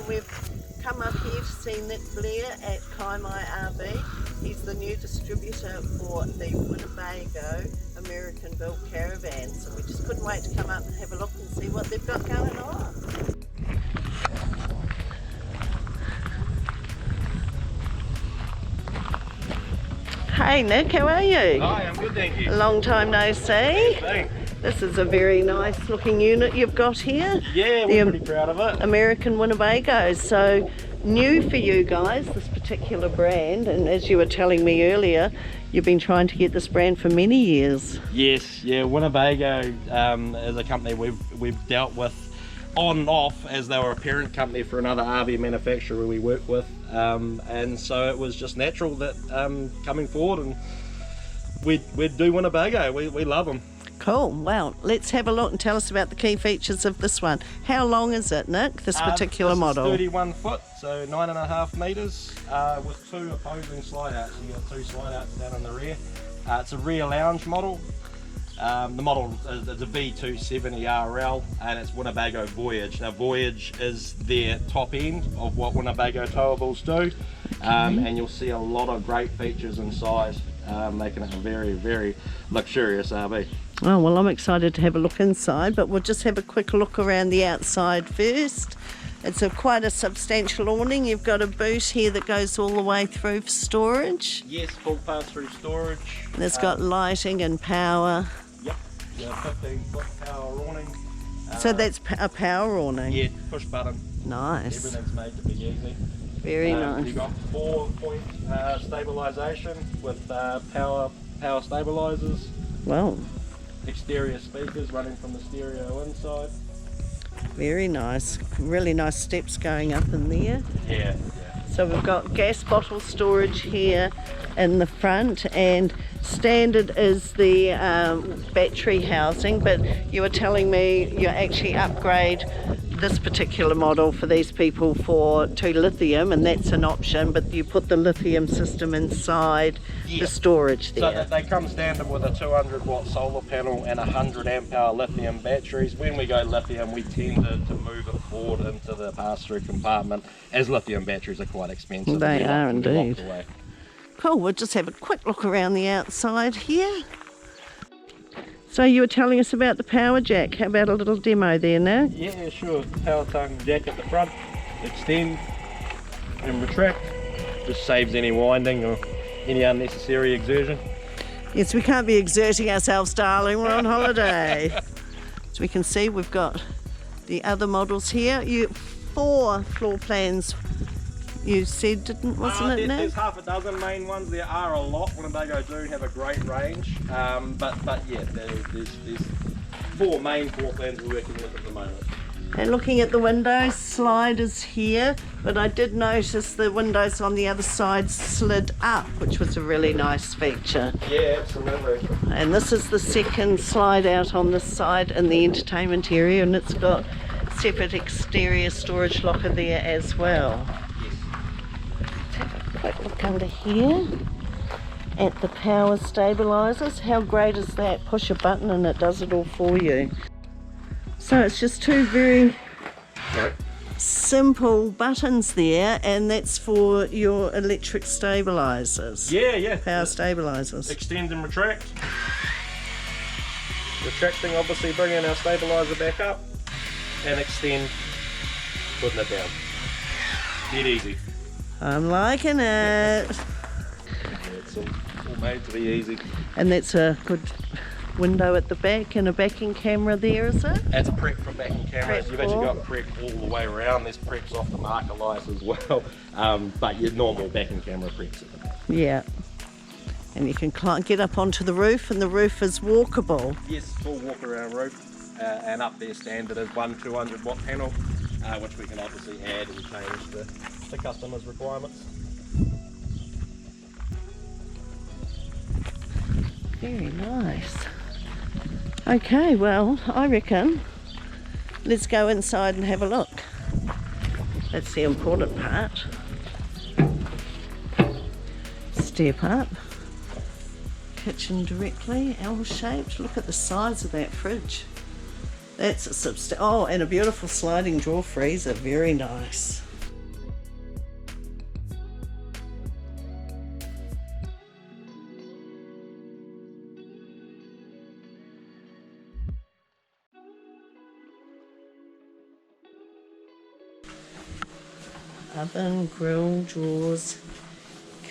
we've come up here to see Nick Blair at Kaimai RV. He's the new distributor for the Winnebago American-built Caravan. So we just couldn't wait to come up and have a look and see what they've got going on. Hey Nick, how are you? Hi, I'm good, thank you. A long time no see. Thanks. This is a very nice looking unit you've got here. Yeah, we're pretty proud of it. American Winnebago. So new for you guys, this particular brand, and as you were telling me earlier, you've been trying to get this brand for many years. Yes, yeah, Winnebago is a company we've dealt with on and off, as they were a parent company for another RV manufacturer we work with, and so it was just natural that coming forward and we'd do Winnebago. We love them. Cool. Well, let's have a look and tell us about the key features of this one. How long is it, Nick, this particular model? 31 foot, so 9.5 metres, with two opposing slide outs. You've got two slide outs down in the rear. It's a rear lounge model. The model is a V2730RL, and it's Winnebago Voyage. Now Voyage is their top end of what Winnebago towables do, and you'll see a lot of great features and size, making it a very, very luxurious RV. Oh, well, I'm excited to have a look inside, but we'll just have a quick look around the outside first. It's quite a substantial awning. You've got a boot here that goes all the way through for storage. Yes, full pass-through storage. And it's got lighting and power. Yep, yeah, 15-foot power awning. So that's a power awning? Yeah, push button. Nice. Everything's made to be easy. Very nice. You've got 4-point stabilisation with power stabilisers. Wow. Exterior speakers running from the stereo inside. Very nice. Really nice steps going up in there. Yeah. So we've got gas bottle storage here in the front, and standard is the battery housing, but you were telling me you actually upgrade this particular model for these people to lithium, and that's an option, but you put the lithium system inside the storage there. So they come standard with a 200-watt solar panel and 100 amp hour lithium batteries. When we go lithium, we tend to move it forward into the pass-through compartment, as lithium batteries are quite expensive. They are indeed. Cool, we'll just have a quick look around the outside here. So you were telling us about the power jack. How about a little demo there now? Yeah, sure. Power tongue jack at the front, extend and retract. Just saves any winding or any unnecessary exertion. Yes, we can't be exerting ourselves, darling. We're on holiday. So we can see we've got the other models here. 4 floor plans you said, wasn't it, Nick? There's half a dozen main ones. There are a lot. Winnebago do have a great range, but yeah, there's 4 main floor plans we're working with at the moment. And looking at the windows, sliders here, but I did notice the windows on the other side slid up, which was a really nice feature. Yeah, absolutely. And this is the second slide out on this side in the entertainment area, and it's got separate exterior storage locker there as well. Let's have a quick look under here at the power stabilizers. How great is that? Push a button and it does it all for you. So it's just 2 very simple buttons there, and that's for your electric stabilizers. Yeah. Power stabilizers. Extend and retract. Retracting, obviously bringing our stabilizer back up, and extend, putting it down. Dead easy. I'm liking it. It's all made to be easy. And that's a good window at the back and a backing camera there, is it? That's prep for backing cameras. You've actually got prep all the way around. There's preps off the marker lights as well, but your normal backing camera preps at the back. Yeah. And you can get up onto the roof, and the roof is walkable. Yes, full walk around roof, and up there standard is one 200-watt panel, which we can obviously add and change the customer's requirements. Very nice. Okay, well, I reckon let's go inside and have a look. That's the important part. Step up. Kitchen directly, L-shaped. Look at the size of that fridge. That's a and a beautiful sliding drawer freezer. Very nice. Oven, grill, drawers,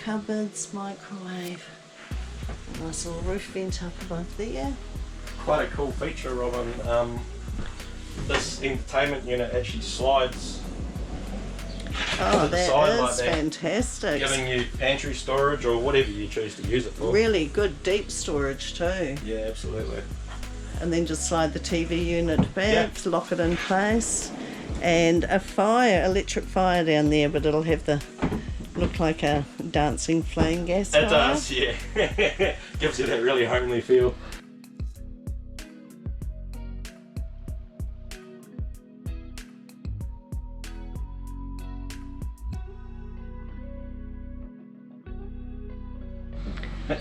cupboards, microwave. A nice little roof vent up above there. Quite a cool feature, Robin. This entertainment unit actually slides Oh, to the that side is like that, fantastic. giving you pantry storage or whatever you choose to use it for. Really good deep storage too. Yeah, absolutely. And then just slide the TV unit back, lock it in place. And a fire, electric fire down there, but it'll have the, look like a dancing flame gas fire. It does, yeah. Gives you that really homely feel.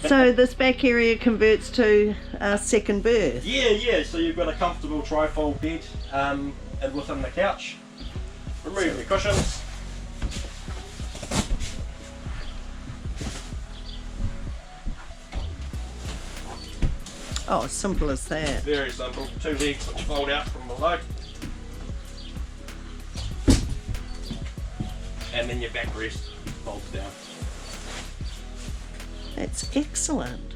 So this back area converts to a second berth. Yeah, so you've got a comfortable trifold bed and within the couch. Remove your cushions. Oh, simple as that. Very simple. Two legs which fold out from below. And then your backrest folds down. That's excellent.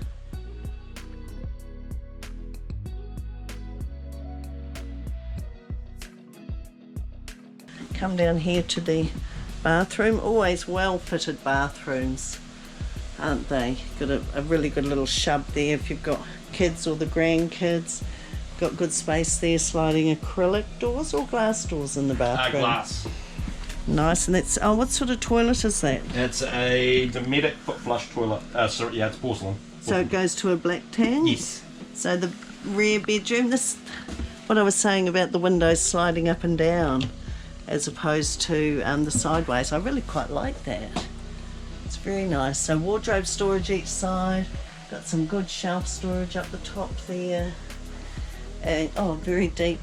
Come down here to the bathroom. Always well fitted bathrooms, aren't they? Got a really good little shub there if you've got kids or the grandkids. Got good space there, sliding acrylic doors or glass doors in the bathroom. Glass. Nice. And that's, oh, what sort of toilet is that? It's a Dometic foot flush toilet. Sorry, yeah, it's porcelain. So it goes to a black tank? Yes. So the rear bedroom, this, what I was saying about the windows sliding up and down as opposed to the sideways, I really quite like that. It's very nice. So wardrobe storage each side, got some good shelf storage up the top there, and oh, very deep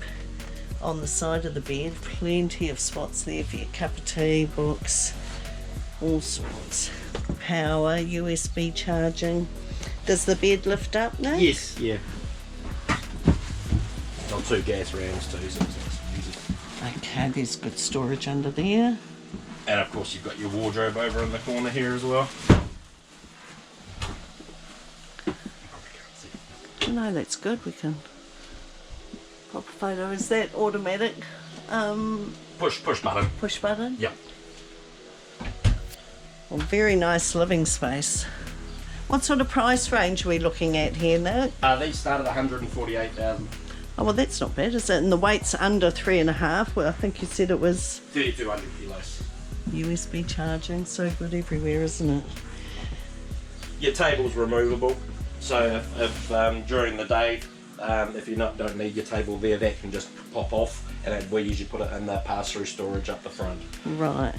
on the side of the bed, plenty of spots there for your cup of tea, books, all sorts. Power, USB charging. Does the bed lift up now? Yes, yeah. Got two gas rams too, so it's nice and easy. Okay, there's good storage under there. And of course you've got your wardrobe over in the corner here as well. No, that's good. We can pop a photo. Is that automatic? Push button. Push button? Yep. Well, very nice living space. What sort of price range are we looking at here, Nick? These start at 148,000. Oh, well, that's not bad, is it? And the weight's under 3.5. Well, I think you said it was 3,200 kilos. USB charging. So good everywhere, isn't it? Your table's removable, so if during the day, if you don't need your table there, that can just pop off, and we usually put it in the pass-through storage up the front. Right.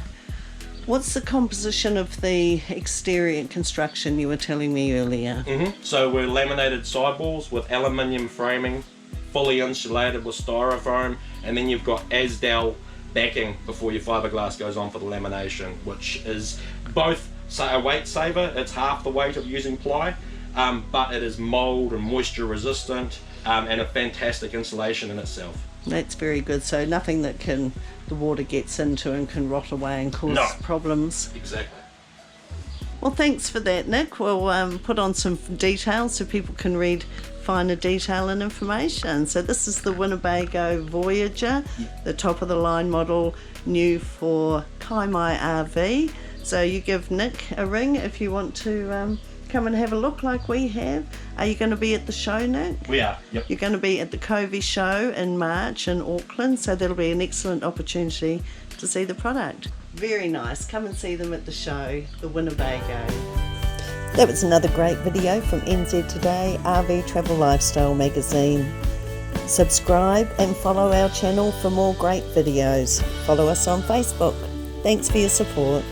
What's the composition of the exterior construction you were telling me earlier? So we're laminated sidewalls with aluminium framing, fully insulated with styrofoam, and then you've got Asdel backing before your fiberglass goes on for the lamination, which is both a weight saver. It's half the weight of using ply, but it is mold and moisture resistant, and a fantastic insulation in itself. That's very good. So nothing that the water gets into and can rot away and cause problems. Exactly. Well, thanks for that, Nick. We'll put on some details so people can read finer detail and information. So this is the Winnebago Voyager, the top of the line model, new for Kaimai RV. So you give Nick a ring if you want to come and have a look like we have. Are you going to be at the show, Nick? We are, yep. You're going to be at the Covey show in March in Auckland, so that'll be an excellent opportunity to see the product. Very nice. Come and see them at the show, the Winnebago. That was another great video from NZ Today, RV Travel Lifestyle magazine. Subscribe and follow our channel for more great videos. Follow us on Facebook. Thanks for your support.